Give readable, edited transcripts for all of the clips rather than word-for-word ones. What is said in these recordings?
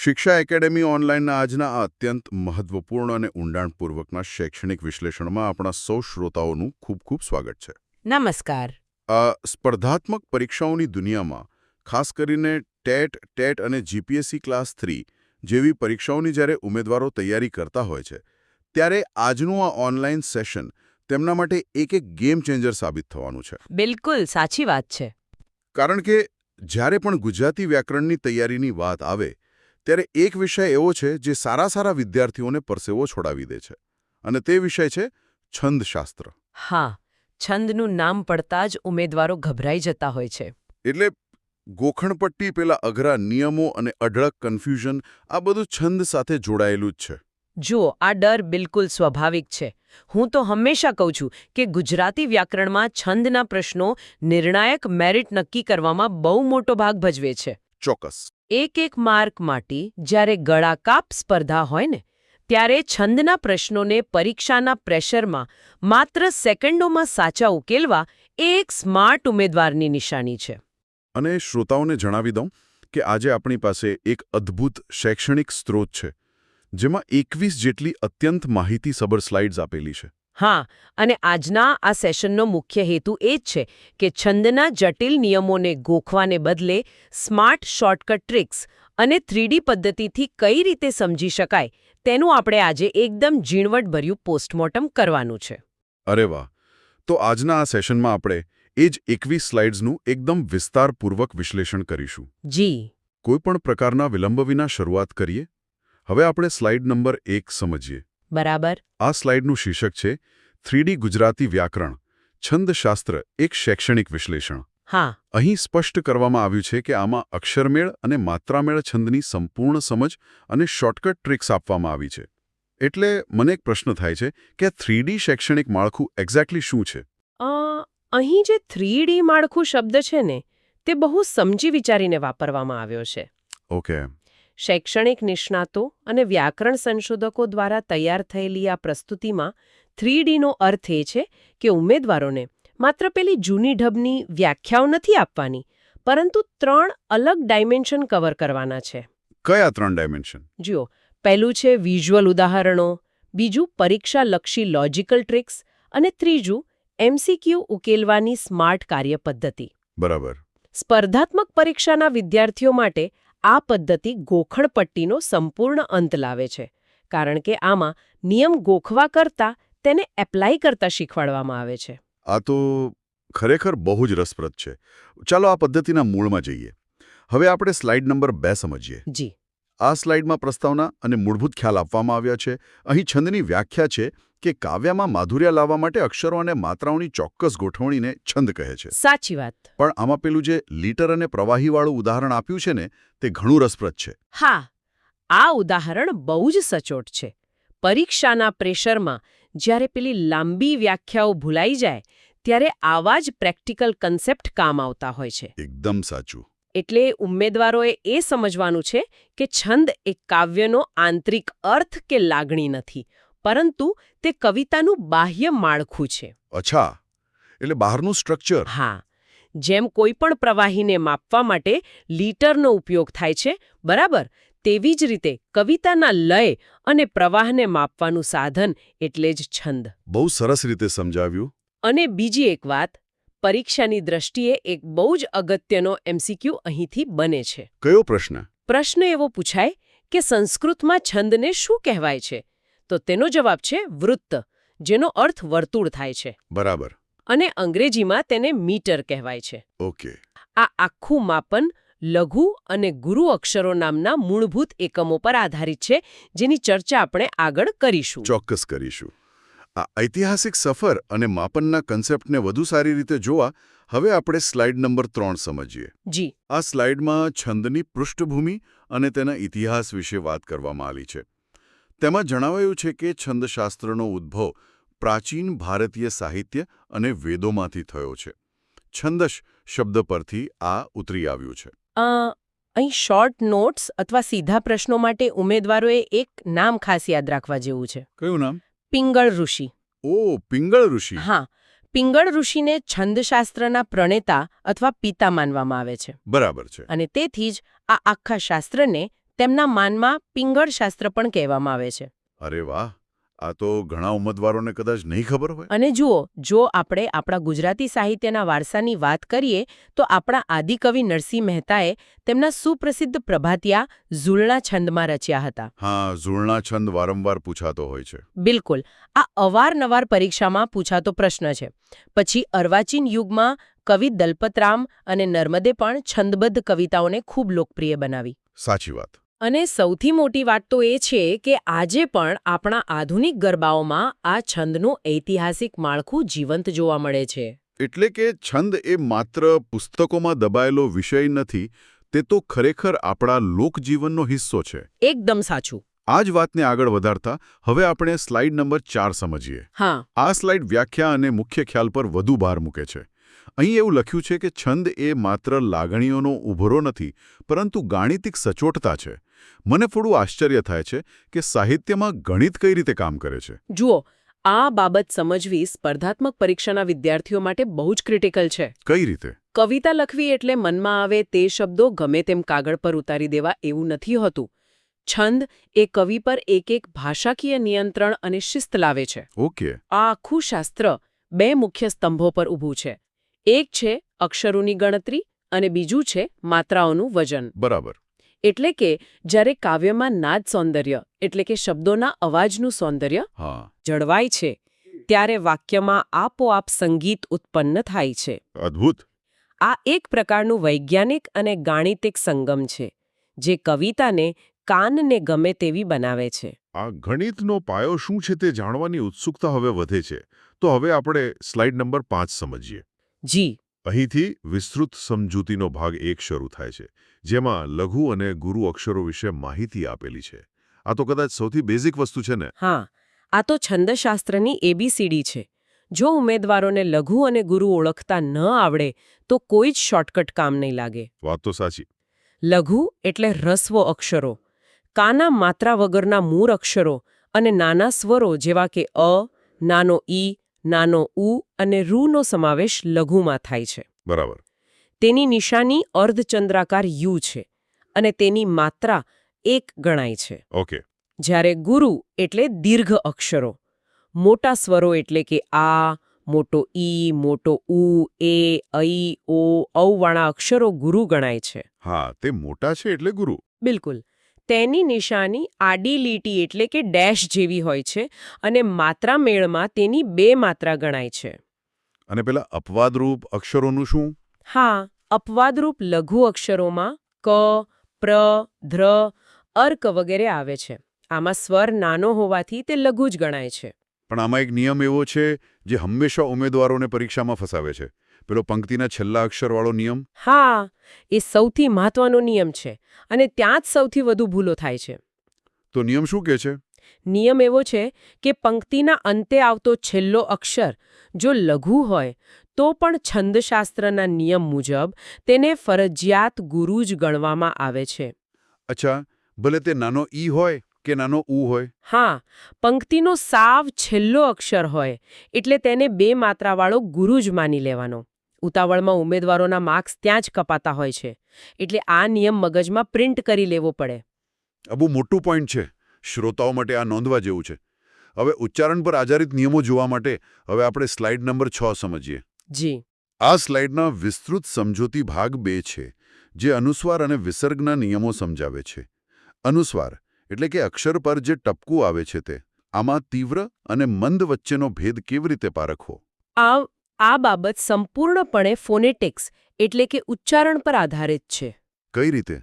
શિક્ષા એકેડેમી ઓનલાઈનના આજના આ અત્યંત મહત્વપૂર્ણ અને ઊંડાણપૂર્વકના શૈક્ષણિક વિશ્લેષણમાં આપણા સૌ શ્રોતાઓનું ખૂબ ખૂબ સ્વાગત છે. નમસ્કાર. સ્પર્ધાત્મક પરીક્ષાઓની દુનિયામાં ખાસ કરીને ટેટ અને જીપીએસસી ક્લાસ 3 જેવી પરીક્ષાઓની જ્યારે ઉમેદવારો તૈયારી કરતા હોય છે ત્યારે આજનું આ ઓનલાઈન સેશન તેમના માટે એક ગેમ ચેન્જર સાબિત થવાનું છે. બિલકુલ સાચી વાત છે. કારણ કે જ્યારે પણ ગુજરાતી વ્યાકરણની તૈયારીની વાત આવે ત્યારે એક વિષય એવો છે જે સારા વિદ્યાર્થીઓને પરસેવો છોડાવી દે છે અને તે વિષય છે છંદશાસ્ત્ર. હા, છંદનું નામ પડતા જ ઉમેદવારો ગભરાઈ જતા હોય છે. એટલે ગોખણપટ્ટી, પેલા અઘરા નિયમો અને અઢળક કન્ફ્યુઝન, આ બધું છંદ સાથે જોડાયેલું જ છે. જુઓ, આ ડર બિલકુલ સ્વાભાવિક છે. હું તો હંમેશા કહું છું કે ગુજરાતી વ્યાકરણમાં છંદના પ્રશ્નો નિર્ણાયક મેરિટ નક્કી કરવામાં બહુ મોટો ભાગ ભજવે છે. ચોક્કસ. એક માર્ક માટે જ્યારે ગળાકાપ સ્પર્ધા હોય ને ત્યારે છંદના પ્રશ્નોને પરીક્ષાના પ્રેશરમાં માત્ર સેકન્ડોમાં સાચા ઉકેલવા એ એક સ્માર્ટ ઉમેદવારની નિશાની છે. અને શ્રોતાઓને જણાવી દઉં કે આજે આપણી પાસે એક અદ્ભુત શૈક્ષણિક સ્ત્રોત છે જેમાં 21 જેટલી અત્યંત માહિતીસભર સ્લાઇડ્સ આપેલી છે. હા, અને આજના આ સેશનનો મુખ્ય હેતુ એ જ છે કે છંદના જટિલ નિયમોને ગોખવાને બદલે સ્માર્ટ શોર્ટકટ ટ્રિક્સ અને 3D પદ્ધતિથી કઈ રીતે સમજી શકાય તેનું આપણે આજે એકદમ ઝીણવટભર્યું પોસ્ટમોર્ટમ કરવાનું છે. અરે વાહ! તો આજના આ સેશનમાં આપણે એ જ 21 સ્લાઇડ્સનું એકદમ વિસ્તારપૂર્વક વિશ્લેષણ કરીશું. જી. કોઈપણ પ્રકારના વિલંબ વિના શરૂઆત કરીએ. હવે આપણે સ્લાઇડ નંબર 1 સમજીએ. બરાબર. આ સ્લાઇડનું શીર્ષક છે 3D ગુજરાતી વ્યાકરણ, છંદશાસ્ત્ર એક શૈક્ષણિક વિશ્લેષણ. હા. અહીં સ્પષ્ટ કરવામાં આવ્યું છે કે આમાં અક્ષરમેળ અને માત્રામેળ છંદની સંપૂર્ણ સમજ અને શોર્ટકટ ટ્રિક્સ આપવામાં આવી છે. એટલે મને એક પ્રશ્ન થાય છે કે 3D શૈક્ષણિક માળખું એક્ઝેક્ટલી શું છે? અહીં જે 3D માળખું શબ્દ છે ને તે બહુ સમજી વિચારીને વાપરવામાં આવ્યો છે. ઓકે. શૈક્ષણિક નિષ્ણાતો અને વ્યાકરણ સંશોધકો દ્વારા તૈયાર થયેલી આ પ્રસ્તુતિમાં 3Dનો અર્થ એ છે કે ઉમેદવારોને માત્ર પેલી જૂની ઢબની વ્યાખ્યાઓ નથી આપવાની, પરંતુ 3 અલગ ડાયમેન્શન કવર કરવાના છે. કયા 3 ડાયમેન્શન? જુઓ, પહેલું છે વિઝ્યુઅલ ઉદાહરણો, બીજું પરીક્ષાલક્ષી લોજિકલ ટ્રિક્સ અને ત્રીજું MCQ ઉકેલવાની સ્માર્ટ કાર્યપદ્ધતિ. બરાબર. સ્પર્ધાત્મક પરીક્ષાના વિદ્યાર્થીઓ માટે આ પદ્ધતિ ગોખણપટ્ટીનો સંપૂર્ણ અંત લાવે છે, કારણ કે આમાં નિયમ ગોખવા કરતાં તેને એપ્લાય કરતા શીખવાડવામાં આવે છે. આ તો ખરેખર બહુ જ રસપ્રદ છે. ચાલો આ પદ્ધતિના મૂળમાં જઈએ. હવે આપણે સ્લાઇડ નંબર 2 સમજીએ. જી. આ સ્લાઇડમાં પ્રસ્તાવના અને મૂળભૂત ખ્યાલ આપવામાં આવ્યા છે. અહીં છંદની વ્યાખ્યા છે કે કાવ્યમાં માધુર્ય લાવવા માટે અક્ષરો અને માત્રાઓની ચોક્કસ ગોઠવણીને છંદ કહે છે. સાચી વાત. પણ આમાં પેલું જે લીટર અને પ્રવાહીવાળું ઉદાહરણ આપ્યું છે ને તે ઘણું રસપ્રદ છે. હા, આ ઉદાહરણ બહુ જ સચોટ છે. પરીક્ષાના પ્રેશરમાં જ્યારે પેલી લાંબી વ્યાખ્યાઓ ભૂલાઈ જાય ત્યારે આવા જ પ્રેક્ટિકલ કન્સેપ્ટ કામ આવતા હોય છે. એકદમ સાચું. એટલે ઉમેદવારોએ એ સમજવાનું છે કે છંદ એક કાવ્યનો આંતરિક અર્થ કે લાગણી નથી, પરંતુ તે કવિતાનું બાહ્ય માળખું છે. અચ્છા, એટલે બહારનું સ્ટ્રક્ચર. હા, જેમ કોઈ પણ પ્રવાહીને માપવા માટે લીટરનો ઉપયોગ થાય છે, બરાબર, તેવી જ રીતે કવિતાના લય અને પ્રવાહને માપવાનું સાધન એટલે જ છંદ. બહુ સરસ રીતે સમજાવ્યું. અને બીજી એક વાત, પરીક્ષાની દ્રષ્ટિએ એક બહુ જ અગત્યનો MCQ અહીંથી બને છે. કયો પ્રશ્ન? પ્રશ્ન એવો પૂછાય કે સંસ્કૃતમાં છંદને શું કહેવાય છે? તો તેનો જવાબ છે વૃત્ત, જેનો અર્થ વર્તુળ થાય છે. બરાબર. અને અંગ્રેજીમાં તેને મીટર કહેવાય છે. ઓકે. આ આખું માપન લઘુ અને ગુરુ અક્ષરો નામના મૂળભૂત એકમો પર આધારિત છે, જેની ચર્ચા આપણે આગળ કરીશું. ચોક્કસ કરીશું. આ ઐતિહાસિક સફર અને માપનના કન્સેપ્ટને વધુ સારી રીતે જોવા હવે આપણે સ્લાઇડ નંબર 3 સમજીએ. જી. આ સ્લાઇડમાં છંદની પૃષ્ઠભૂમિ અને તેના ઇતિહાસ વિશે વાત કરવામાં આવી છે. તેમાં જણાવાયું છે કે છંદશાસ્ત્રનો ઉદ્ભવ પ્રાચીન ભારતીય સાહિત્ય અને વેદોમાંથી થયો છે. છંદશ શબ્દ પરથી આ ઉતરી આવ્યું છે. અહીં શોર્ટ નોટ્સ અથવા સીધા પ્રશ્નો માટે ઉમેદવારોએ એક નામ ખાસ યાદ રાખવા જેવું છે. કયું નામ? પિંગળ ઋષિ. ઓ, પિંગળ ઋષિ. હા, પિંગળ ઋષિને છંદશાસ્ત્રના પ્રણેતા અથવા પિતા માનવામાં આવે છે. બરાબર છે. અને તેથી જ આ આખા શાસ્ત્રને તેમના માનમાં પિંગળ શાસ્ત્ર પણ કહેવામાં આવે છે. અરે વાહ, આ તો ઘણા ઉમેદવારોને કદાચ નહીં ખબર હોય. અને જુઓ, જો આપણે આપણા ગુજરાતી સાહિત્યના વારસાની વાત કરીએ તો આપણા આદિકવિ નરસિંહ મહેતાએ તેમના સુપ્રસિદ્ધ પ્રભાતિયા ઝૂલણા છંદમાં રચ્યા હતા. હા, ઝૂલણા છંદ વારંવાર પૂછાતો હોય છે. બિલકુલ, આ અવારનવાર પરીક્ષામાં પૂછાતો પ્રશ્ન છે. પછી અર્વાચીન યુગમાં કવિ દલપતરામ અને નર્મદે પણ છંદબદ્ધ કવિતાઓને ખૂબ લોકપ્રિય બનાવી. સાચી વાત. અને સૌથી મોટી વાત તો એ છે કે આજે પણ આપણા આધુનિક ગરબાઓમાં આ છંદનું ઐતિહાસિક માળખું જીવંત જોવા મળે છે. એટલે કે છંદ એ માત્ર પુસ્તકોમાં દબાયેલો વિષય નથી, તે તો ખરેખર આપણા લોકજીવનનો હિસ્સો છે. એકદમ સાચું. આ જ વાતને આગળ વધારતા હવે આપણે સ્લાઇડ નંબર 4 સમજીએ. હા. આ સ્લાઇડ વ્યાખ્યા અને મુખ્ય ખ્યાલ પર વધુ ભાર મૂકે છે. અહીં એવું લખ્યું છે કે છંદ એ માત્ર લાગણીઓનો ઉભરો નથી, પરંતુ ગાણિતિક સચોટતા છે. મને થોડું આશ્ચર્ય થાય છે કે સાહિત્યમાં ગણિત કઈ રીતે કામ કરે છે. જુઓ, આ બાબત સમજવી સ્પર્ધાત્મક પરીક્ષાના વિદ્યાર્થીઓ માટે બહુ જ ક્રિટિકલ છે. કઈ રીતે? કવિતા લખવી એટલે મનમાં આવે તે શબ્દો ગમે તેમ કાગળ પર ઉતારી દેવા એવું નથી હોતું. છંદ એ કવિ પર એક ભાષાકીય નિયંત્રણ અને શિસ્ત લાવે છે. ઓકે. આ આખું શાસ્ત્ર 2 મુખ્ય સ્તંભો પર ઊભું છે. એક છે અક્ષરોની ગણતરી અને બીજું છે માત્રાઓનું વજન. બરાબર. એટલે કે જ્યારે કાવ્યમાં નાદ સૌંદર્ય એટલે કે શબ્દોના અવાજનું સૌંદર્ય જળવાય છે, ત્યારે વાક્યમાં આપોઆપ સંગીત ઉત્પન્ન થાય છે. અદ્ભુત. આ એક પ્રકારનું વૈજ્ઞાનિક અને ગાણિતિક સંગમ છે, જે કવિતાને કાનને ગમે તેવી બનાવે છે. આ ગણિતનો પાયો શું છે તે જાણવાની ઉત્સુકતા હવે વધે છે. તો હવે આપણે સ્લાઇડ નંબર 5 સમજીએ. જી. અહીંથી વિસ્તૃત સમજૂતીનો ભાગ 1 શરૂ થાય છે, જેમાં લઘુ અને ગુરુ અક્ષરો વિશે માહિતી આપેલી છે. આ તો કદાચ સૌથી બેઝિક વસ્તુ છે ને? હા, આ તો છંદશાસ્ત્રની એબીસીડી છે. જો ઉમેદવારોને લઘુ અને ગુરુ ઓળખતા ન આવડે તો કોઈ જ શોર્ટકટ કામ નહીં લાગે. વાત તો સાચી. લઘુ એટલે હ્રસ્વ અક્ષરો, કાના માત્રા વગરના મૂળ અક્ષરો અને નાના સ્વરો જેવા કે અ, નાનો ઈ, નાનો ઉ અને રૂનો સમાવેશ લઘુમાં થાય છે. બરાબર. તેની નિશાની અર્ધચંદ્રાકાર યુ છે અને તેની માત્રા 1 ગણાય છે. ઓકે. જ્યારે ગુરુ એટલે દીર્ઘ અક્ષરો, મોટા સ્વરો એટલે કે આ, મોટો ઈ, મોટો ઉ, એ, ઐ, ઓ, ઔવાળા અક્ષરો ગુરુ ગણાય છે. હા, તે મોટા છે એટલે ગુરુ. બિલકુલ. તેની નિશાની આડી લીટી એટલે કે ડેશ જેવી હોય છે અને માત્રા મેળમાં તેની 2 માત્રા ગણાય છે. અને પેલા અપવાદરૂપ અક્ષરોનું શું? હા, અપવાદરૂપ લઘુ અક્ષરોમાં ક, પ્ર, ધ્ર, અર્ક વગેરે આવે છે. આમાં સ્વર નાનો હોવાથી તે લઘુ જ ગણાય છે. પણ આમાં એક નિયમ એવો છે જે હંમેશા ઉમેદવારોને પરીક્ષામાં ફસાવે છે. પેલો પંક્તિના છેલ્લા અક્ષરવાળો નિયમ. હા, એ સૌથી મહત્વનો નિયમ છે અને ત્યાં જ સૌથી વધુ ભૂલો થાય છે. તો નિયમ શું કહે છે? નિયમ એવો છે કે પંક્તિના અંતે આવતો છેલ્લો અક્ષર જો લઘુ હોય તો પણ છંદશાસ્ત્રના નિયમ મુજબ તેને ફરજિયાત ગુરુ જ ગણવામાં આવે છે. અચ્છા, ભલે તે નાનો ઈ હોય કે નાનો ઉ હોય? હા, પંક્તિનો સાવ છેલ્લો અક્ષર હોય એટલે તેને 2 માત્રાવાળો ગુરુ જ માની લેવાનો. ઉતાવળમાં ઉમેદવારોના માર્ક્સ ત્યાં જ કપાતા હોય છે. એટલે આ નિયમ મગજમાં પ્રિન્ટ કરી લેવો પડે. આ બહુ મોટું પોઈન્ટ છે. શ્રોતાઓ માટે આ નોંધવા જેવું છે. હવે ઉચ્ચારણ પર આધારિત નિયમો જોવા માટે હવે આપણે સ્લાઇડ નંબર 6 સમજીએ. જી. આ સ્લાઇડના વિસ્તૃત સમજૂતી ભાગ 2 છે, જે અનુસ્વાર અને વિસર્ગના નિયમો સમજાવે છે. અનુસ્વાર એટલે કે અક્ષર પર જે ટપકું આવે છે તે. આમાં તીવ્ર અને મંદ વચ્ચેનો ભેદ કેવી રીતે પારખવો? આ બાબત સંપૂર્ણપણે ફોનેટિક્સ એટલે કે ઉચ્ચારણ પર આધારિત છે. કઈ રીતે?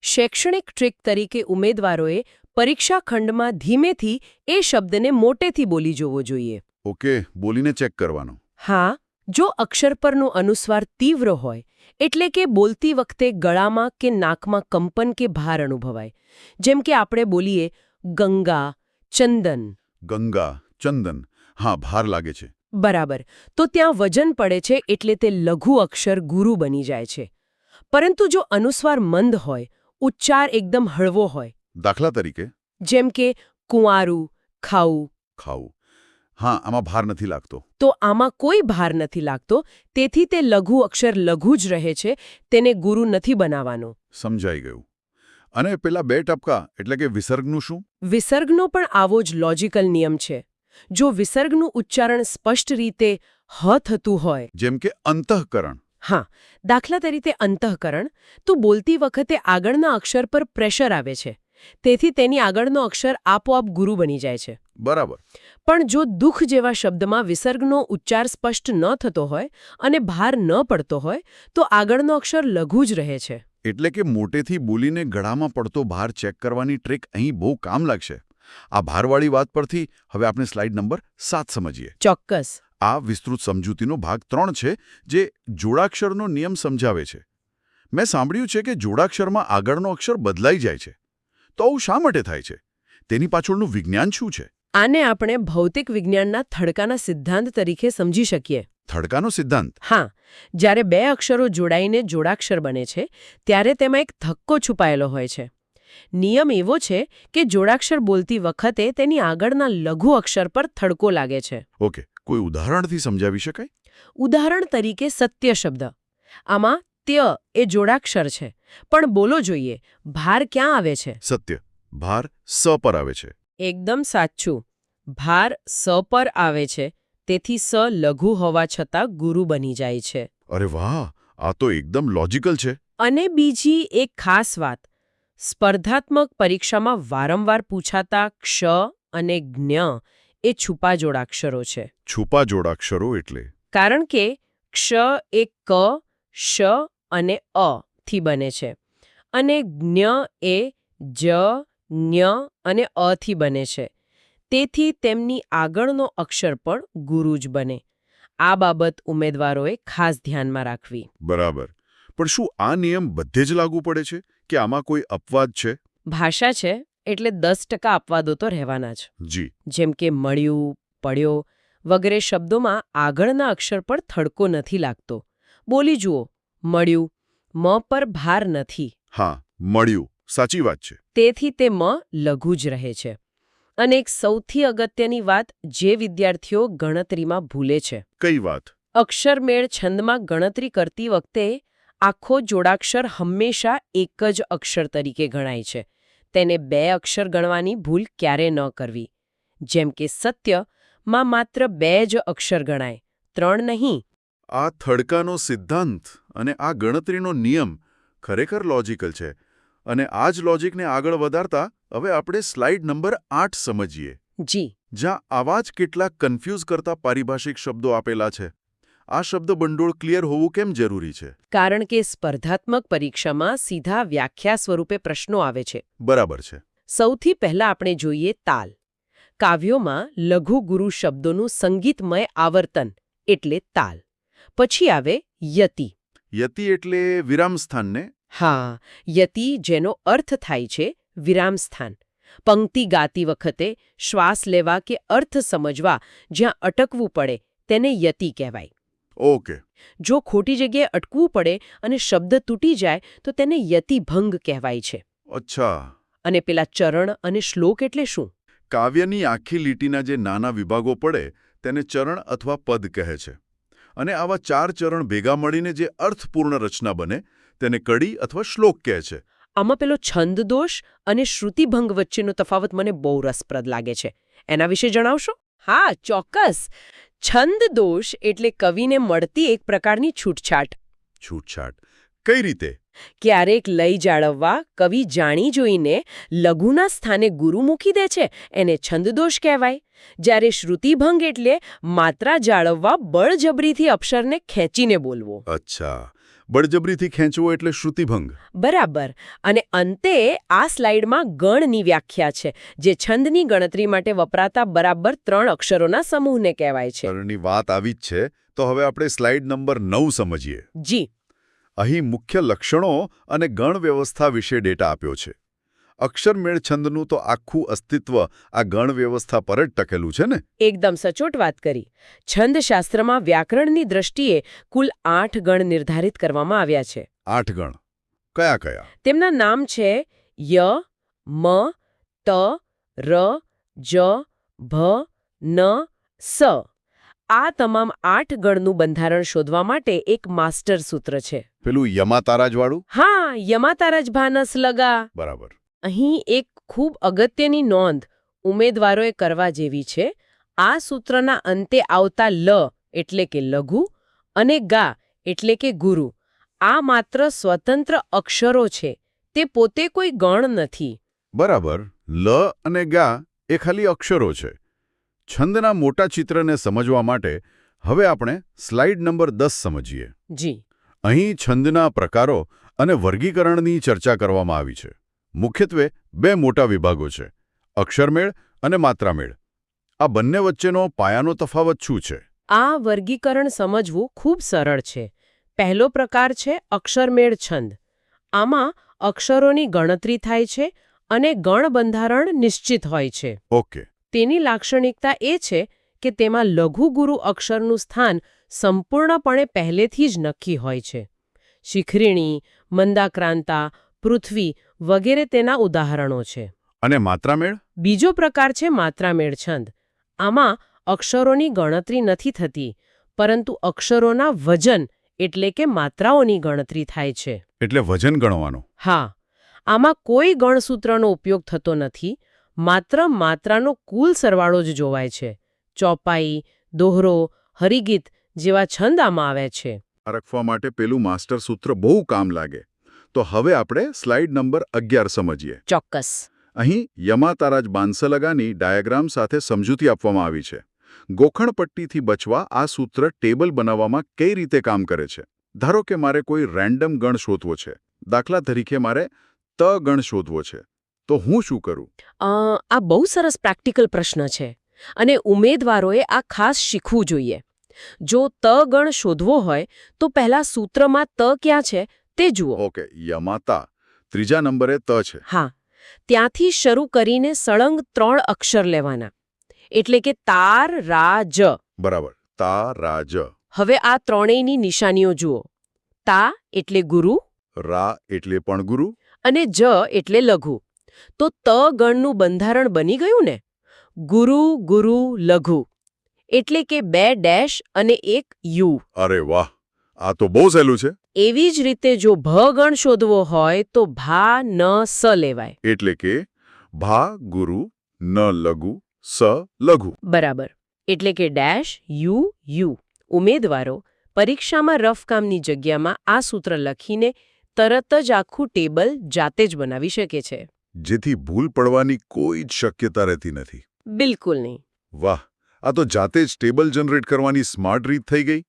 શૈક્ષણિક ટ્રીક તરીકે ઉમેદવારોએ પરીક્ષા ખંડમાં ધીમેથી એ શબ્દને મોટેથી બોલી જોવો જોઈએ. ઓકે, બોલીને ચેક કરવાનો. હા, જો અક્ષર પરનો અનુસ્વાર તીવ્ર હોય એટલે કે બોલતી વખતે ગળામાં કે નાકમાં કંપન કે ભાર અનુભવાય, જેમ કે આપણે બોલીએ ગંગા, ચંદન. ગંગા, ચંદન. હા, ભાર લાગે છે. બરાબર. તો ત્યાં વજન પડે છે એટલે તે લઘુ અક્ષર ગુરુ બની જાય છે. પરંતુ જો અનુસ્વાર મંદ હોય, ઉચ્ચાર એકદમ હળવો હોય, દાખલા તરીકે જેમ કે કુંવારું, ખાવું. ખાવું. હા, આમાં ભાર નથી લાગતો. તો આમાં કોઈ ભાર નથી લાગતો, તેથી તે લઘુ અક્ષર લઘુ જ રહે છે, તેને ગુરુ નથી બનાવવાનો. સમજાઈ ગયું. અને પેલા 2 ટપકા એટલે કે વિસર્ગનું શું? વિસર્ગનો પણ આવો જ લોજિકલ નિયમ છે. જો વિસર્ગનું ઉચ્ચારણ સ્પષ્ટ રીતે હ થતું હોય, જેમ કે અંતઃકરણ. હા, દાખલા તરીકે અંતઃકરણ, તો બોલતી વખતે આગળના અક્ષર પર પ્રેશર આવે છે. તેથી તેની આગળનો અક્ષર આપોઆપ ગુરુ બની જાય છે. બરાબર. પણ જો દુઃખ જેવા શબ્દમાં વિસર્ગનો ઉચ્ચાર સ્પષ્ટ ન થતો હોય અને ભાર ન પડતો હોય, તો આગળનો અક્ષર લઘુ જ રહે છે. એટલે કે મોટેથી બોલીને ગળામાં પડતો ભાર ચેક કરવાની ટ્રીક અહીં બહુ કામ લાગશે. આ ભારવાળી વાત પરથી હવે આપણે સ્લાઇડ નંબર 7 સમજીએ. ચોક્કસ. આ વિસ્તૃત સમજૂતીનો ભાગ 3 છે, જે જોડાક્ષરનો નિયમ સમજાવે છે. મેં સાંભળ્યું છે કે જોડાક્ષરમાં આગળનો અક્ષર બદલાઈ જાય છે. તો આવું શા માટે થાય છે? તેની પાછળનું વિજ્ઞાન શું છે? આને આપણે ભૌતિક વિજ્ઞાનના થડકાના સિદ્ધાંત તરીકે સમજી શકીએ. થડકાનો સિદ્ધાંત? હા, જ્યારે 2 અક્ષરો જોડાઈને જોડાક્ષર બને છે, ત્યારે તેમાં એક ધક્કો છુપાયેલો હોય છે. નિયમ એવો છે કે જોડાક્ષર બોલતી વખતે તેની આગળના લઘુ અક્ષર પર થડકો લાગે છે. ઓકે, કોઈ ઉદાહરણથી સમજાવી શકાય? ઉદાહરણ તરીકે સત્ય શબ્દ. આમાં ત્ય એ જોડાક્ષર છે, પણ બોલો જોઈએ, ભાર ક્યાં આવે છે? સત્ય. ભાર સ પર આવે છે. એકદમ સાચું. ભાર સ પર આવે છે, તેથી સ લઘુ હોવા છતાં ગુરુ બની જાય છે. અરે વાહ, આ તો એકદમ લોજિકલ છે. અને બીજી એક ખાસ વાત, સ્પર્ધાત્મક પરીક્ષામાં વારંવાર પૂછાતા ક્ષ અને જ્ઞ એ છૂપા જોડાક્ષરો છે. છુપા જોડાક્ષરો એટલે? કારણ કે ક્ષ એ ક, શ અને અ થી બને છે અને જ્ઞ એ જ, ઞ અને અ થી બને છે. તેથી તેમની આગળનો અક્ષર પણ ગુરુ જ બને. આ બાબત ઉમેદવારોએ ખાસ ધ્યાનમાં રાખવી. બરાબર. પણ શું આ નિયમ બધે જ લાગુ પડે છે કે આમાં કોઈ અપવાદ છે? ભાષા છે એટલે 10% અપવાદો તો રહેવાના જ. જી. જેમ કે મળ્યું, પડ્યો વગેરે શબ્દોમાં આગળના અક્ષર પર થડકો નથી લાગતો. બોલી જુઓ, મળ્યું, મ પર ભાર નથી. હા, મળ્યું. સાચી વાત છે. તેથી તે મ લઘુ જ રહે છે. અને એક સૌથી અગત્યની વાત જે વિદ્યાર્થીઓ ગણતરીમાં ભૂલે છે. કઈ વાત? અક્ષરમેળ છંદમાં ગણતરી કરતી વખતે આખો જોડાક્ષર હંમેશા એક જ અક્ષર તરીકે ગણાય છે. તેને 2 અક્ષર ગણવાની ભૂલ ક્યારે ન કરવી. જેમ કે સત્યમાં માત્ર 2 જ અક્ષર ગણાય, 3 નહીં. આ થડકાનો સિદ્ધાંત અને આ ગણતરીનો નિયમ ખરેખર લોજિકલ છે. અને આ જ લોજિકને આગળ વધારતા હવે આપણે સ્લાઇડ નંબર 8 સમજીએ. જી. જ્યાં આવા જ કેટલાક કન્ફ્યુઝ કરતા પારિભાષિક શબ્દો આપેલા છે. આ શબ્દ ભંડોળ ક્લિયર હોવું કેમ જરૂરી છે? કારણ કે સ્પર્ધાત્મક પરીક્ષામાં સીધા વ્યાખ્યા સ્વરૂપે પ્રશ્નો આવે છે. બરાબર છે. સૌથી પહેલા આપણે જોઈએ તાલ. કાવ્યોમાં લઘુ ગુરુ શબ્દોનું સંગીતમય આવર્તન એટલે તાલ. પછી આવે યતિ. યતિ એટલે વિરામસ્થાનને? હા, યતિ જેનો અર્થ થાય છે વિરામસ્થાન. પંક્તિ ગાતી વખતે શ્વાસ લેવા કે અર્થ સમજવા જ્યાં અટકવું પડે તેને યતિ કહેવાય. ઓકે. જો ખોટી જગ્યાએ અટકવું પડે અને શબ્દ તૂટી જાય તો તેને યતિભંગ કહેવાય છે. અચ્છા. અને પેલા ચરણ અને શ્લોક એટલે શું? કાવ્યની આખી લીટીના જે નાના વિભાગો પડે તેને ચરણ અથવા પદ કહે છે. અને આવા 4 ચરણ ભેગા મળીને જે અર્થપૂર્ણ રચના બને તેને કડી અથવા શ્લોક કહે છે. આમાં પેલો છંદ દોષ અને શ્રુતિભંગ વચ્ચેનો તફાવત મને બહુ રસપ્રદ લાગે છે. એના વિશે જણાવશો? હા, ચોક્કસ. છંદ દોષ એટલે કવિને મળતી એક પ્રકારની છૂટછાટ. છૂટછાટ કઈ રીતે? ક્યારેક લય જાળવવા કવિ જાણી જોઈને લઘુના સ્થાને ગુરુ મૂકી દે છે, એને છંદદોષ કહેવાય. જ્યારે શ્રુતિભંગ એટલે માત્રા જાળવવા બળજબરીથી અક્ષરને ખેંચીને બોલવો. અચ્છા, બળજબરીથી ખેંચવો એટલે શ્રુતિભંગ. બરાબર. અને અંતે આ સ્લાઇડમાં ગણની વ્યાખ્યા છે, જે છંદની ગણતરી માટે વપરાતા બરાબર 3 અક્ષરોના સમૂહને કહેવાય છે. ગણની વાત આવી જ છે, તો હવે આપણે સ્લાઇડ નંબર 9 સમજીએ. જી. અહીં મુખ્ય લક્ષણો અને ગણ વ્યવસ્થા વિશે ડેટા આપ્યો છે. અક્ષરમેળ છંદનું તો આખું અસ્તિત્વ આ ગણ વ્યવસ્થા પર જ ટકેલું છે ને? એકદમ સચોટ વાત કરી. છંદશાસ્ત્રમાં વ્યાકરણની દ્રષ્ટિએ કુલ 8 ગણ નિર્ધારિત કરવામાં આવ્યા છે. 8 ગણ કયા કયા? તેમના નામ છે ય, મ, ત, ર, જ, ભ, ન, સ. આ તમામ 8 ગણનું બંધારણ શોધવા માટે એક માસ્ટર સૂત્ર છે. પેલું યમાતારાજવાળું? હા, યમાતારજ ભાનસ લગા. બરાબર. અહીં એક ખૂબ અગત્યની નોંધ ઉમેદવારોએ કરવા જેવી છે. આ સૂત્રના અંતે આવતા લ એટલે કે લઘુ અને ગા એટલે કે ગુરુ આ માત્ર સ્વતંત્ર અક્ષરો છે. તે પોતે કોઈ ગણ નથી. બરાબર. લ અને ગા એ ખાલી અક્ષરો છે. છંદના મોટા ચિત્રને સમજવા માટે હવે આપણે સ્લાઇડ નંબર 10 સમજીએ. જી. અહીં છંદના પ્રકારો અને વર્ગીકરણની ચર્ચા કરવામાં આવી છે. મુખ્યત્વે બે મોટા વિભાગો છે, અક્ષરમેળ અને માત્રામેળ. આ બંને વચ્ચેનો પાયાનો તફાવત શું છે? આ વર્ગીકરણ સમજવું ખૂબ સરળ છે. પહેલો પ્રકાર છે અક્ષરમેળ છંદ. આમાં અક્ષરોની ગણતરી થાય છે અને ગણ બંધારણ નિશ્ચિત હોય છે. ઓકે. તેની લાક્ષણિકતા એ છે કે તેમાં લઘુ ગુરુ અક્ષરનું સ્થાન સંપૂર્ણપણે પહેલેથી જ નક્કી હોય છે. શિખરીણી, મંદાક્રાંતા, પૃથ્વી વગેરે તેના ઉદાહરણો છે. અને માત્રામેળ? બીજો પ્રકાર છે માત્રામેળ છંદ. આમાં અક્ષરોની ગણતરી નથી થતી, પરંતુ અક્ષરોના વજન એટલે કે માત્રાઓની ગણતરી થાય છે. એટલે વજન ગણવાનો. હા, આમાં કોઈ ગણસૂત્રનો ઉપયોગ થતો નથી, માત્ર માત્રાનો કુલ સરવાળો જ જોવાય છે. ચોપાઈ, દોહરો, હરિગીત જેવા છંદ આમાં આવે છે. આરખવા માટે પેલું માસ્ટર સૂત્ર બહુ કામ લાગે. તો હવે આપણે સ્લાઇડ નંબર 11 સમજીએ. ચોક્કસ. અહીં યમાતારાજ બાંસલગાની ડાયાગ્રામ સાથે સમજૂતી આપવામાં આવી છે. ગોખણપટ્ટીથી બચવા આ સૂત્ર ટેબલ બનાવવામાં કઈ રીતે કામ કરે છે? ધારો કે મારે કોઈ રેન્ડમ ગણ શોધવો છે. દાખલા તરીકે મારે ત ગણ શોધવો છે. તો હું શું કરું? આ બહુ સરસ પ્રેક્ટિકલ પ્રશ્ન છે અને ઉમેદવારોએ આ ખાસ શીખવું જોઈએ. જો ત ગણ શોધવો હોય તો પહેલા સૂત્રમાં ત ક્યાં છે તે જુઓ. ઓકે, યમાતા ત્રીજા નંબરે ત છે. હા, ત્યાંથી શરૂ કરીને સળંગ 3 અક્ષર લેવાના, એટલે કે તાર, રા, જ. બરાબર. તા, રા, જ. હવે આ ત્રણેયની નિશાનીઓ જુઓ. તા એટલે ગુરુ, રા એટલે પણ ગુરુ, અને જ એટલે લઘુ. તો ત ગણનું બંધારણ બની ગયું ને? ગુરુ, ગુરુ, લઘુ. એટલે કે 2 ડેશ અને 1 યુ. અરે વાહ, આ તો બહુ સહેલું છે. એવી જ રીતે જો ભ ગણ શોધવો હોય તો ભા, ન, સ લેવાય. એટલે કે ભા ગુરુ, ન લઘુ, સ લઘુ. બરાબર. એટલે કે ડેશ, યુ, યુ. ઉમેદવારો પરીક્ષામાં રફ કામની જગ્યામાં આ સૂત્ર લખીને તરત જ આખું ટેબલ જાતે જ બનાવી શકે છે. જેથી ભૂલ પડવાની કોઈ જ શક્યતા રહેતી નથી. બિલકુલ નહીં. વાહ, આ તો જાતે જ ટેબલ જનરેટ કરવાની સ્માર્ટ રીત થઈ ગઈ.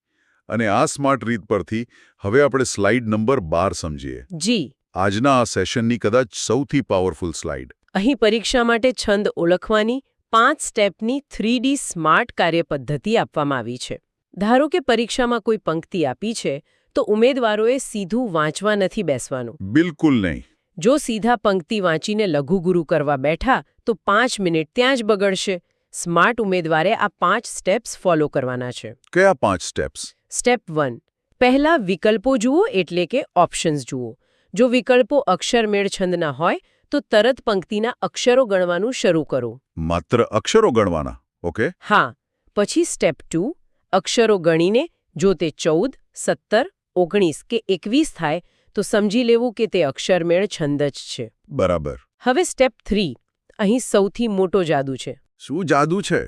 અને આ સ્માર્ટ રીત પરથી હવે આપણે સ્લાઇડ નંબર 12 સમજીએ. જી. આજના આ સેશનની કદાચ સૌથી પાવરફુલ સ્લાઇડ. અહીં પરીક્ષા માટે છંદ ઓળખવાની 5 સ્ટેપની 3D સ્માર્ટ કાર્યપદ્ધતિ આપવામાં આવી છે. ધારો કે પરીક્ષામાં કોઈ પંક્તિ આપી છે તો ઉમેદવારોએ સીધું વાંચવા નથી બેસવાનું. બિલકુલ નહીં. જો સીધા પંક્તિ વાંચીને લઘુગુરુ કરવા બેઠા તો 5 મિનિટ ત્યાં જ બગડશે. સ્માર્ટ ઉમેદવારે આ 5 સ્ટેપ્સ ફોલો કરવાના છે. કયા 5 સ્ટેપ્સ? સ્ટેપ 1. પહેલા વિકલ્પો જુઓ એટલે કે ઓપ્શન્સ જુઓ. જો વિકલ્પો અક્ષરમેળ છંદના હોય તો તરત પંક્તિના અક્ષરો ગણવાનું શરૂ કરો. માત્ર અક્ષરો ગણવાના? ઓકે. હા. પછી સ્ટેપ 2. અક્ષરો ગણીને જો તે 14, 17, 19 કે 21 થાય તો સમજી લેવું કે તે અક્ષરમેળ છંદ જ છે. બરાબર. હવે સ્ટેપ 3. અહીં સૌથી મોટો જાદુ છે. શું જાદુ છે?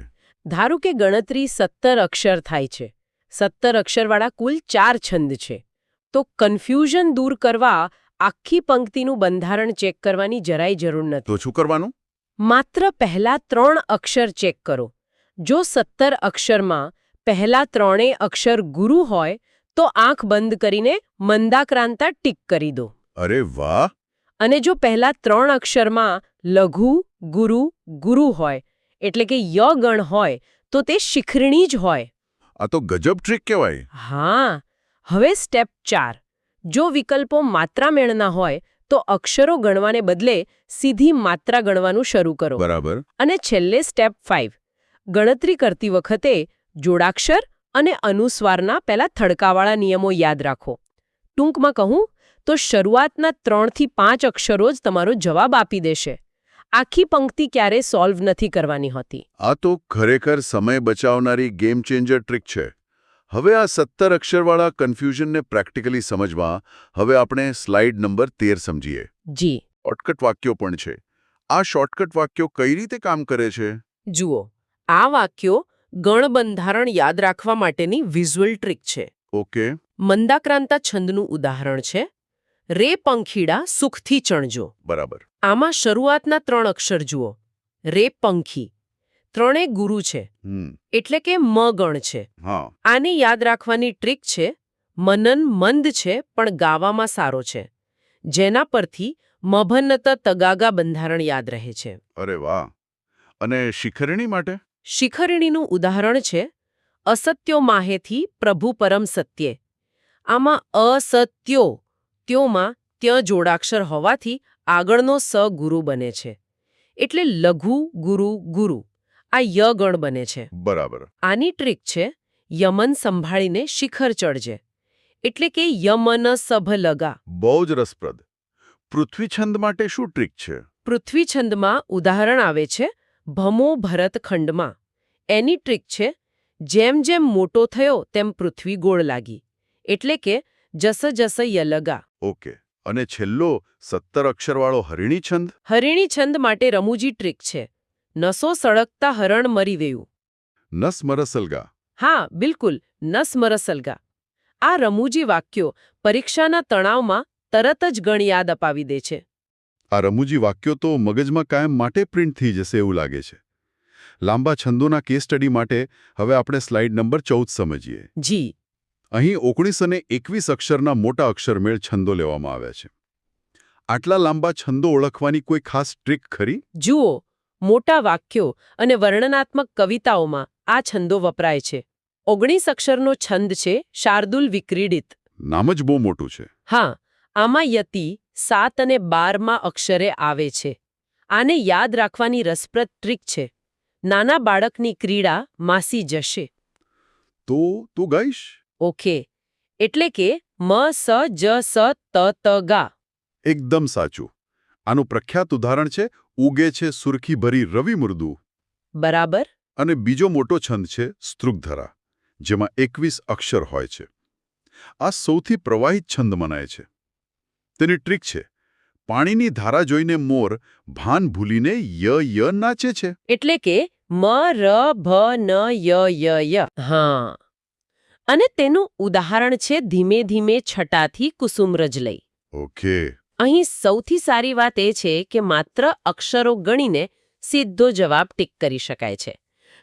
ધારો કે ગણતરી 17 અક્ષર થાય છે. 17 અક્ષરવાળા કુલ 4 છંદ છે. તો કન્ફ્યુઝન દૂર કરવા આખી પંક્તિનું બંધારણ ચેક કરવાની જરાય જરૂર નથી. તો શું કરવાનું? માત્ર પહેલા 3 અક્ષર ચેક કરો. જો 17 અક્ષરમાં પહેલા 3 અક્ષર ગુરુ હોય તો આંખ બંધ કરીને મંદાક્રાંતા ટીક કરી દો. અરે વાહ! અને જો પહેલા 3 અક્ષરમાં લઘુ, ગુરુ, ગુરુ હોય એટલે કે ય ગણ હોય તો તે શિખરણી જ હોય. આ તો ગજબ ટ્રીક કહેવાય. હા. હવે સ્ટેપ 4. જો વિકલ્પો માત્રામેળના હોય તો અક્ષરો ગણવાને બદલે સીધી માત્રા ગણવાનું શરૂ કરો. બરાબર. અને છેલ્લે સ્ટેપ 5. ગણતરી કરતી વખતે જોડાક્ષર અને અનુસ્વારના પહેલા થડકાવાળા નિયમો યાદ રાખો. ટૂંકમાં કહું તો શરૂઆતના 3 થી 5 અક્ષરો જ તમારો જવાબ આપી દેશે. આખી પંક્તિ ક્યારે સોલ્વ નથી કરવાની હોતી. આ તો ખરેખર સમય બચાવનારી ગેમ ચેન્જર ટ્રીક છે. હવે આ 17 અક્ષરવાળા કન્ફ્યુઝનને પ્રેક્ટિકલી સમજવા હવે આપણે સ્લાઇડ નંબર 13 સમજીએ. જી શોર્ટકટ વાક્યો પણ છે. આ શોર્ટકટ વાક્યો કઈ રીતે કામ કરે છે? જુઓ, આ વાક્યો ગણબંધારણ યાદ રાખવા માટેની વિઝ્યુઅલ ટ્રીક છે. ઓકે. મંદાક્રાંતા છંદનું ઉદાહરણ છે રે પંખીડા સુખથી ચણજો. બરાબર. આમાં શરૂઆતના 3 અક્ષર જુઓ. રે પંખી ત્રણે ગુરુ છે એટલે કે મ ગણ છે. હા. આને યાદ રાખવાની ટ્રીક છે મનન મંદ છે પણ ગાવામાં સારો છે, જેના પરથી મભન્નત તગાગા બંધારણ યાદ રહે છે. અરે વાહ. અને શિખરણી માટે? શિખરણીનું ઉદાહરણ છે અસત્યો માહેથી પ્રભુ પરમ સત્યે. આમાં અસત્યો ત્યોમાં ત્ય જોડાક્ષર હોવાથી આગળનો સ ગુરુ બને છે, એટલે લઘુ ગુરુ ગુરુ આ ય ગણ બને છે. બરાબર. આની ટ્રીક છે યમન સંભાળીને શિખર ચડજે, એટલે કે યમન સભ લગા. બહુ જ રસપ્રદ. પૃથ્વી છંદ માટે શું ટ્રીક છે? પૃથ્વી છંદમાં ઉદાહરણ આવે છે ભમો ભરત ખંડમાં. એની ટ્રીક છે જેમ જેમ મોટો થયો તેમ પૃથ્વી ગોળ લાગી, એટલે કે જસ જસ યલગા. ઓકે. અને છેલ્લો 17 અક્ષરવાળો હરિણી છંદ? હરિણી છંદ માટે રમૂજી ટ્રીક છે નસો સળગતા હરણ મરી વેયું. નસ મરસલગા. હા, બિલકુલ, નસ મરસલગા. આ રમૂજી વાક્યો પરીક્ષાના તણાવમાં તરત જ ગણ યાદ અપાવી દે છે. આ રમૂજી વાક્યો તો મગજમાં કાયમ માટે પ્રિન્ટ થઈ જશે એવું લાગે છે. લાંબા છંદોના કેસ સ્ટડી માટે હવે આપણે સ્લાઇડ નંબર 14 સમજીએ. જી. અહીં 19 અને 21 અક્ષરના મોટા અક્ષરમેળ છંદો લેવામાં આવ્યા છે. આટલા લાંબા છંદો ઓળખવાની કોઈ ખાસ ટ્રીક ખરી? જુઓ, મોટા વાક્યો અને વર્ણનાત્મક કવિતાઓમાં આ છંદો વપરાય છે. 19 અક્ષરનો છંદ છે શાર્દુલ વિક્રીડિત. નામ જ બહુ મોટું છે. હા, આમાં યતિ 7 અને 12માં અક્ષરે આવે છે. આને યાદ રાખવાની રસપ્રદ ટ્રીક છે નાના બાળકની ક્રીડા માસી જશે. તો તું ગાઈશ? ઓકે, એટલે કે મ સ જ સ ત ત ગા. એકદમ સાચું. આનું પ્રખ્યાત ઉદાહરણ છે ઉગે છે સુરખી ભરી રવિ મૃદુ. બરાબર. અને બીજો મોટો છંદ છે સ્ત્રુગધરા, જેમાં 21 અક્ષર હોય છે. આ સૌથી પ્રવાહિત છંદ મનાય છે. તેની ટ્રીક છે પાણીની ધારા જોઈને મોર ભાન ભૂલીને ય નાચે છે. એટલે કે મ ર ભ ન ય. હા. અને તેનું ઉદાહરણ છે ધીમે ધીમે છટાથી કુસુમરજ લઈ. ઓકે. અહીં સૌથી સારી વાત એ છે કે માત્ર અક્ષરો ગણીને સીધો જવાબ ટીક કરી શકાય છે,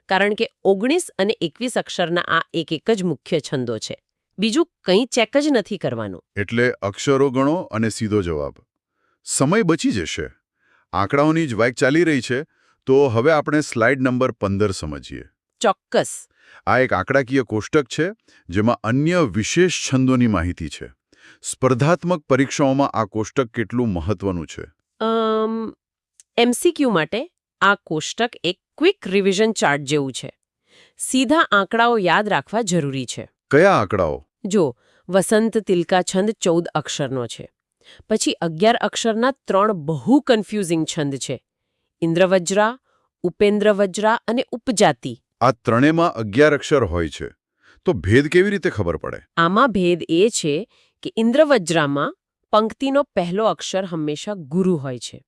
કારણ કે 19 અને 21 અક્ષરના આ એક જ મુખ્ય છંદો છે. બીજું કંઈ ચેક જ નથી કરવાનું. એટલે અક્ષરો ગણો અને સીધો જવાબ. સમય બચી જશે. આંકડાઓની જ વાઇક ચાલી રહી છે, તો હવે આપણે સ્લાઇડ નંબર 15 સમજીએ. ચોક્કસ. આ એક આંકડાકીય કોષ્ટક છે જેમાં અન્ય વિશેષ છંદોની માહિતી છે. સ્પર્ધાત્મક પરીક્ષાઓમાં આ કોષ્ટક કેટલું મહત્વનું છે? MCQ માટે આ કોષ્ટક એક ક્વિક રિવિઝન ચાર્ટ જેવું છે. સીધા આંકડાઓ યાદ રાખવા જરૂરી છે. કયા આંકડાઓ? જો, વસંત તિલકા છંદ 14 અક્ષરનો છે. પછી 11 અક્ષરના 3 બહુ કન્ફ્યુઝિંગ છંદ છે ઇન્દ્રવજ્રા, ઉપેન્દ્રવજ્રા અને ઉપજાતિ. આ ત્રણેયમાં 11 અક્ષર હોય છે, તો ભેદ કેવી રીતે ખબર પડે? આમાં ભેદ એ છે કે ઇન્દ્રવજ્રામાં પંક્તિનો પહેલો અક્ષર હંમેશા ગુરુ હોય છે,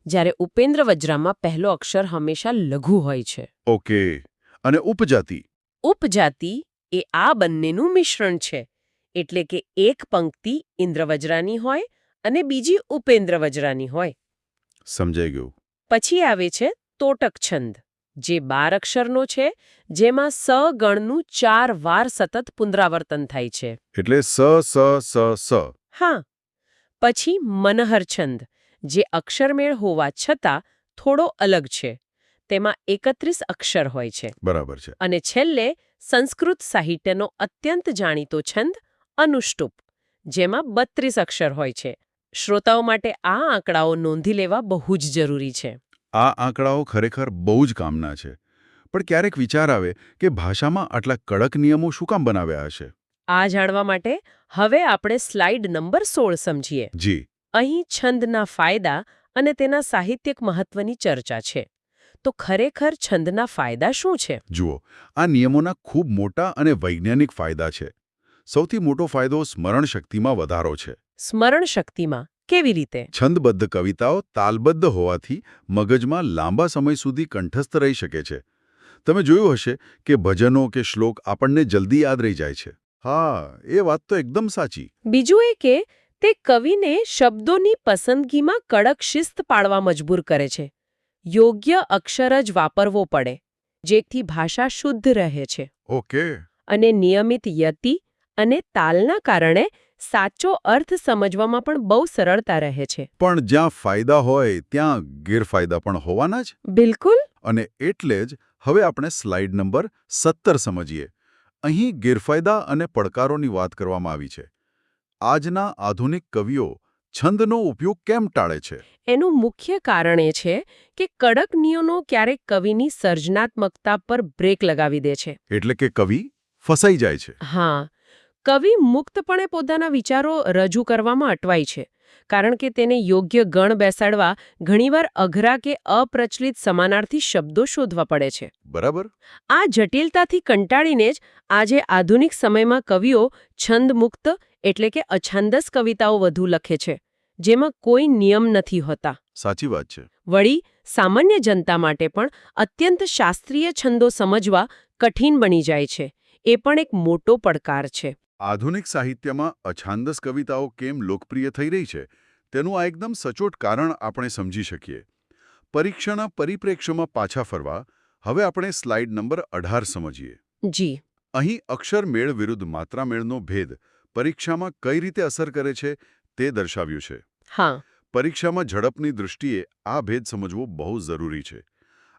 જ્યારે ઉપેન્દ્રવજ્રામાં પહેલો અક્ષર હંમેશા લઘુ હોય છે. ઓકે. અને ઉપજાતિ? ઉપજાતિ એ આ બંનેનું મિશ્રણ છે, એટલે કે એક પંક્તિ ઇન્દ્રવજ્રાની હોય અને બીજી ઉપેન્દ્રવજ્રાની હોય. સમજાઈ ગયું. પછી આવે છે તોટક છંદ, જે 12 અક્ષરનો છે, જેમાં સ ગણનું 4 વાર સતત પુનરાવર્તન થાય છે. એટલે સ. હા. પછી મનહર છંદ, જે અક્ષરમેળ હોવા છતાં થોડો અલગ છે. તેમાં 31 અક્ષર હોય છે. બરાબર છે. અને છેલ્લે સંસ્કૃત સાહિત્યનો અત્યંત જાણીતો છંદ અનુષ્ટુપ, જેમાં 32 અક્ષર હોય છે. શ્રોતાઓ માટે આ આંકડાઓ નોંધી લેવા બહુ જ જરૂરી છે. આ આંકડાઓ ખરેખર બહુ જ કામના છે. પણ ક્યારેક વિચાર આવે કે ભાષામાં આટલા કડક નિયમો શું કામ બનાવ્યા હશે? આ જાણવા માટે હવે આપણે સ્લાઇડ નંબર 16 સમજીએ. જી. અહીં છંદના ફાયદા અને તેના સાહિત્યિક મહત્વની ચર્ચા છે. તો ખરેખર છંદના ફાયદા શું છે? જુઓ, આ નિયમોના ખૂબ મોટા અને વૈજ્ઞાનિક ફાયદા છે. સૌથી મોટો ફાયદો સ્મરણ શક્તિમાં વધારો છે. સ્મરણ શક્તિમાં કેવી રીતે? છંદબદ્ધ કવિતાઓ તાલબદ્ધ હોવાથી મગજમાં લાંબા સમય સુધી કંઠસ્થ રહી શકે છે. તમે જોયું હશે કે ભજનો કે શ્લોક આપણને જલ્દી યાદ રહી જાય છે. હા, એ વાત તો એકદમ સાચી. બીજું એ કે તે કવિને શબ્દોની પસંદગીમાં કડક શિસ્ત પાળવા મજબૂર કરે છે. યોગ્ય અક્ષર જ વાપરવો પડે, જેથી ભાષા શુદ્ધ રહે છે. ઓકે. અને નિયમિત યતિ અને તાલના કારણે સાચો અર્થ સમજવામાં પણ બહુ સરળતા રહે છે. પણ જ્યાં ફાયદા હોય ત્યાં ગેરફાયદા પણ હોવાના જ. બિલકુલ. અને એટલે જ હવે આપણે સ્લાઇડ નંબર 17 સમજીએ. અહીં ગેરફાયદા અને પડકારોની વાત કરવામાં આવી છે. આજના આધુનિક કવિઓ છંદનો ઉપયોગ કેમ ટાળે છે? એનું મુખ્ય કારણ એ છે કે કડક નિયમો ક્યારેક કવિની સર્જનાત્મકતા પર બ્રેક લગાવી દે છે. એટલે કે કવિ ફસાઈ જાય છે. હા, કવિ મુક્તપણે પોતાના વિચારો રજૂ કરવામાં અટવાય છે, કારણ કે તેને યોગ્ય ગણ બેસાડવા ઘણીવાર અઘરા કે અપ્રચલિત સમાનાર્થી શબ્દો શોધવા પડે છે. બરાબર. આ જટિલતાથી કંટાળીને જ આજે આધુનિક સમયમાં કવિઓ છંદમુક્ત એટલે કે અછાંદસ કવિતાઓ વધુ લખે છે, જેમાં કોઈ નિયમ નથી હોતા. સાચી વાત છે. વળી સામાન્ય જનતા માટે પણ અત્યંત શાસ્ત્રીય છંદો સમજવા કઠિન બની જાય છે. એ પણ એક મોટો પડકાર છે. આધુનિક સાહિત્યમાં અછાંદસ કવિતાઓ કેમ લોકપ્રિય થઈ રહી છે તેનું આ એકદમ સચોટ કારણ આપણે સમજી શકીએ. પરીક્ષાના પરિપ્રેક્ષ્યમાં પાછા ફરવા હવે આપણે સ્લાઇડ નંબર 18 સમજીએ. જી. અહીં અક્ષરમેળ વિરુદ્ધ માત્રામેળનો ભેદ પરીક્ષામાં કઈ રીતે અસર કરે છે તે દર્શાવ્યું છે. હા. પરીક્ષામાં ઝડપની દૃષ્ટિએ આ ભેદ સમજવો બહુ જરૂરી છે.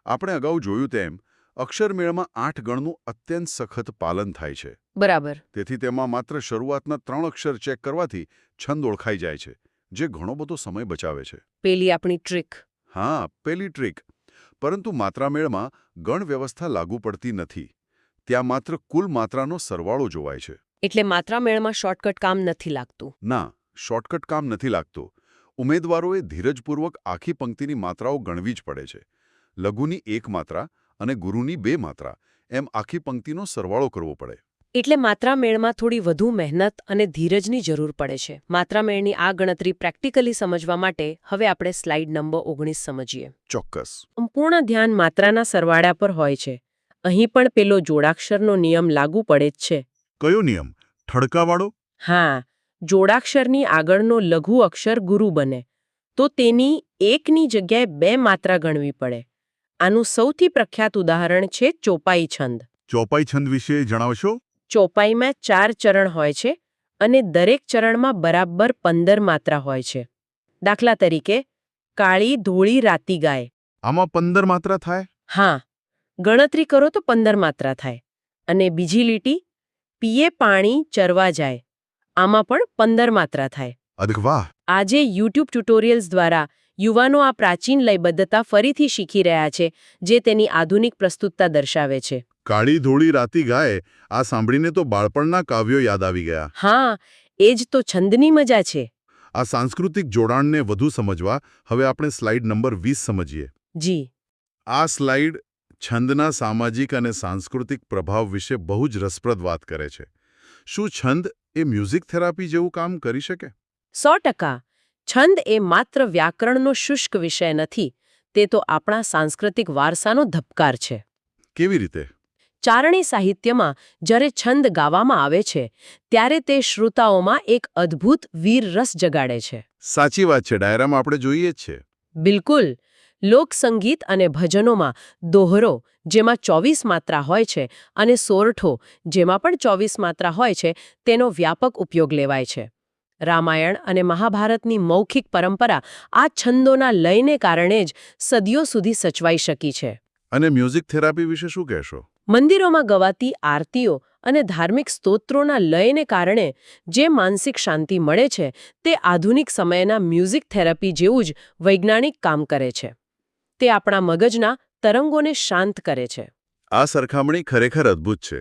આપણે અગાઉ જોયું તેમ અક્ષરમેળમાં 8 ગણનું અત્યંત સખત પાલન થાય છે. બરાબર. તેથી તેમાં માત્ર શરૂઆતના 3 અક્ષર ચેક કરવાથી છંદ ઓળખાઈ જાય છે, જે ઘણો બધો સમય બચાવે છે. પેલી આપણી ટ્રીક. હા, પેલી ટ્રીક. પરંતુ માત્રામેળમાં ગણ વ્યવસ્થા લાગુ પડતી નથી. ત્યાં માત્ર કુલ માત્રાનો સરવાળો જોવાય છે. એટલે માત્રામેળમાં શોર્ટકટ કામ નથી લાગતું. ના, શોર્ટકટ કામ નથી લાગતું. ઉમેદવારોએ ધીરજપૂર્વક આખી પંક્તિની માત્રાઓ ગણવી જ પડે છે. લઘુની 1 માત્રા અને ગુરુની 2 માત્રા એમ આખી પંક્તિનો સરવાળો કરવો પડે. એટલે માત્રામેળમાં થોડી વધુ મહેનત અને ધીરજની જરૂર પડે છે. માત્રામેળની આ ગણતરી પ્રેક્ટિકલી સમજવા માટે હવે આપણે સ્લાઇડ નંબર 19 સમજીએ. ચોક્કસ. સંપૂર્ણ ધ્યાન માત્રાના સરવાળા પર હોય છે. અહીં પણ પેલો જોડાક્ષરનો નિયમ લાગુ પડે જ છે. કયો નિયમ? ઠડકાવાળો? હા, જોડાક્ષરની આગળનો લઘુ અક્ષર ગુરુ બને તો તેની 1ની જગ્યાએ 2 માત્રા ગણવી પડે. આનું સૌથી પ્રખ્યાત ઉદાહરણ છે ચોપાઈ છંદ. ચોપાઈ છંદ વિશે જણાવશો? ચોપાઈમાં 4 ચરણ હોય છે અને દરેક ચરણમાં બરાબર 15 માત્રા હોય છે. દાખલા તરીકે કાળી ધોળી રાતી ગાય. આમાં 15 માત્રા થાય? હા, ગણતરી કરો તો 15 માત્રા થાય. અને બીજી લીટી પીએ પાણી ચરવા જાય. આમાં પણ 15 માત્રા થાય. વાહ. આજે YouTube ટ્યુટોરિયલ્સ દ્વારા યુવાનો આ પ્રાચીન લયબદ્ધતા ફરીથી શીખી રહ્યા છે, જે તેની આધુનિક પ્રસ્તુતતા દર્શાવે છે. કાળી ધોળી રાતી ગાય, આ સાંભળીને તો બાળપણના કાવ્યો યાદ આવી ગયા. હા, એ જ તો છંદની મજા છે. આ સાંસ્કૃતિક જોડાણને વધુ સમજવા હવે આપણે સ્લાઇડ નંબર 20 સમજીએ. જી. આ સ્લાઇડ છંદના સામાજિક અને સાંસ્કૃતિક પ્રભાવ વિશે બહુ જ રસપ્રદ વાત કરે છે. શું છંદ એ મ્યુઝિક થેરાપી જેવું કામ કરી શકે? 100%. છંદ એ માત્ર વ્યાકરણનો શુષ્ક વિષય નથી, તે તો આપણા સાંસ્કૃતિક વારસાનો ધબકાર છે. કેવી રીતે? ચારણી સાહિત્યમાં જ્યારે છંદ ગાવામાં આવે છે ત્યારે તે શ્રોતાઓમાં એક અદ્ભુત વીર રસ જગાડે છે. સાચી વાત છે. ડાયરામાં આપણે જોઈએ જ છે. બિલકુલ. લોકસંગીત અને ભજનોમાં દોહરો, જેમાં 24 માત્રા હોય છે, અને સોરઠો, જેમાં પણ 24 માત્રા હોય છે, તેનો વ્યાપક ઉપયોગ લેવાય છે. રામાયણ અને મહાભારતની મૌખિક પરંપરા આ છંદોના લયને કારણે જ સદીઓ સુધી સચવાઈ શકી છે. અને મ્યુઝિક થેરાપી વિશે શું કહેશો? મંદિરોમાં ગવાતી આરતીઓ અને ધાર્મિક સ્તોત્રોના લયને કારણે જે માનસિક શાંતિ મળે છે તે આધુનિક સમયના મ્યુઝિક થેરાપી જેવું જ વૈજ્ઞાનિક કામ કરે છે. તે આપણા મગજના તરંગોને શાંત કરે છે. આ સરખામણી ખરેખર અદ્ભુત છે.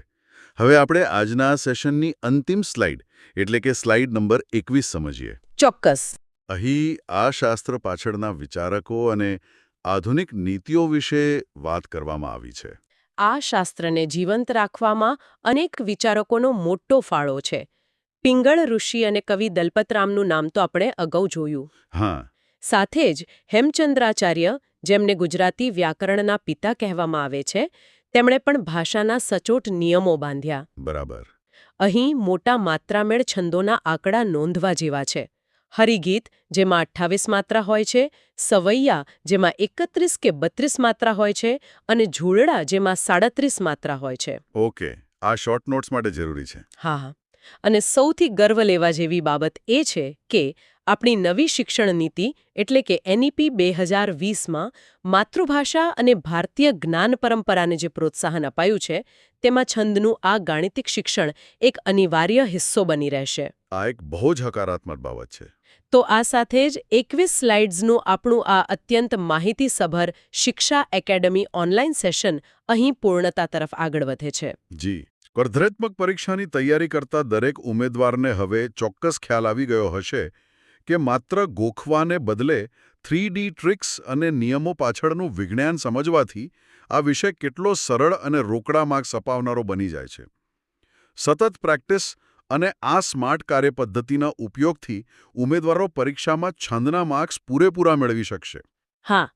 હવે આપણે આજના સેશનની અંતિમ સ્લાઇડ એટલે કે સ્લાઇડ નંબર 21 સમજીએ. ચોક્કસ. અહીં આ શાસ્ત્ર પાછળના વિચારકો અને આધુનિક નીતિઓ વિશે વાત કરવામાં આવી છે. આ શાસ્ત્રને જીવંત રાખવામાં અનેક વિચારકોનો મોટો ફાળો છે. પિંગળ ઋષિ અને કવિ દલપતરામનું નામ તો આપણે અગાઉ જોયું. હા, સાથે જ હેમચંદ્રાચાર્ય, જેમને ગુજરાતી વ્યાકરણના પિતા કહેવામાં આવે છે, તેમણે પણ ભાષાના સચોટ નિયમો બાંધ્યા. બરાબર. અહીં મોટા માત્રામેળ છંદોના આંકડા નોંધવા જેવા છે. હરિગીત, જેમાં 28 માત્રા હોય છે, સવૈયા, જેમાં 31 કે 32 માત્રા હોય છે, અને ઝૂલડા, જેમાં 37 માત્રા હોય છે. ઓકે, આ શોર્ટ નોટ્સ માટે જરૂરી છે. હા. અને સૌથી ગર્વ લેવા જેવી બાબત એ છે કે આપણી નવી શિક્ષણ નીતિ એટલે કે NEP 2020માં માતૃભાષા અને ભારતીય જ્ઞાન પરંપરાને જે પ્રોત્સાહન અપાયું છે, તેમાં છંદનું આ ગાણિતિક શિક્ષણ એક અનિવાર્ય હિસ્સો બની રહેશે. આ એક બહુ જ હકારાત્મક બાબત છે. તો આ સાથે જ 21 સ્લાઇડ્સનું આપણું આ અત્યંત માહિતીસભર શિક્ષા એકેડમી ઓનલાઈન સેશન અહીં પૂર્ણતા તરફ આગળ વધે છે. જી. સ્પર્ધાત્મક પરીક્ષાની તૈયારી કરતા દરેક ઉમેદવારને હવે ચોક્કસ ખ્યાલ આવી ગયો હશે કે માત્ર ગોખવાને બદલે 3D ટ્રિક્સ અને નિયમો પાછળનું વિજ્ઞાન સમજવાથી આ વિષય કેટલો સરળ અને રોકડા માર્ક્સ અપાવનારો બની જાય છે. સતત પ્રેક્ટિસ અને આ સ્માર્ટ કાર્યપદ્ધતિના ઉપયોગથી ઉમેદવારો પરીક્ષામાં છંદના માર્ક્સ પૂરેપૂરા મેળવી શકશે. હા,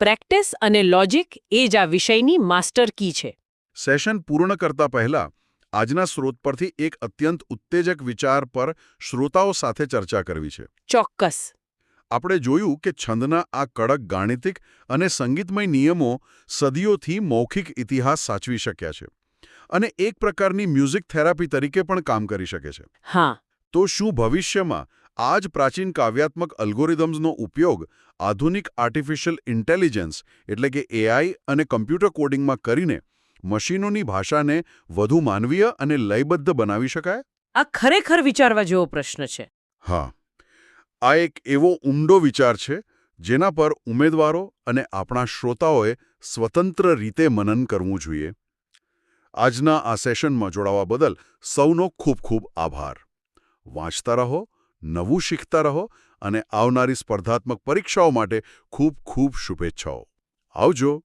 પ્રેક્ટિસ અને લોજિક એ જ આ વિષયની માસ્ટર કી છે. સેશન પૂર્ણ કરતા પહેલા આજના સ્ત્રોત પરથી એક અત્યંત ઉત્તેજક વિચાર પર શ્રોતાઓ સાથે ચર્ચા કરવી છે. ચોક્કસ. આપણે જોયું કે છંદના આ કડક ગાણિતિક અને સંગીતમય નિયમો સદીઓથી મૌખિક ઇતિહાસ સાચવી શક્યા છે અને એક પ્રકારની મ્યુઝિક થેરાપી તરીકે પણ કામ કરી શકે છે. હા. તો શું ભવિષ્યમાં આ જ પ્રાચીન કાવ્યાત્મક અલ્ગોરિધમ્સનો ઉપયોગ આધુનિક આર્ટિફિશિયલ ઇન્ટેલિજન્સ એટલે કે AI અને કમ્પ્યુટર કોડિંગમાં કરીને મશીનોની ભાષાને વધુ માનવીય અને લયબદ્ધ બનાવી શકાય? આ ખરેખર વિચારવા જેવો પ્રશ્ન છે. હા, આ એક એવો ઊંડો વિચાર છે જેના પર ઉમેદવારો અને આપણા શ્રોતાઓએ સ્વતંત્ર રીતે મનન કરવું જોઈએ. આજના આ સેશનમાં જોડાવા બદલ સૌનો ખૂબ ખૂબ આભાર. વાંચતા રહો, નવું શીખતા રહો અને આવનારી સ્પર્ધાત્મક પરીક્ષાઓ માટે ખૂબ ખૂબ શુભેચ્છાઓ. આવજો.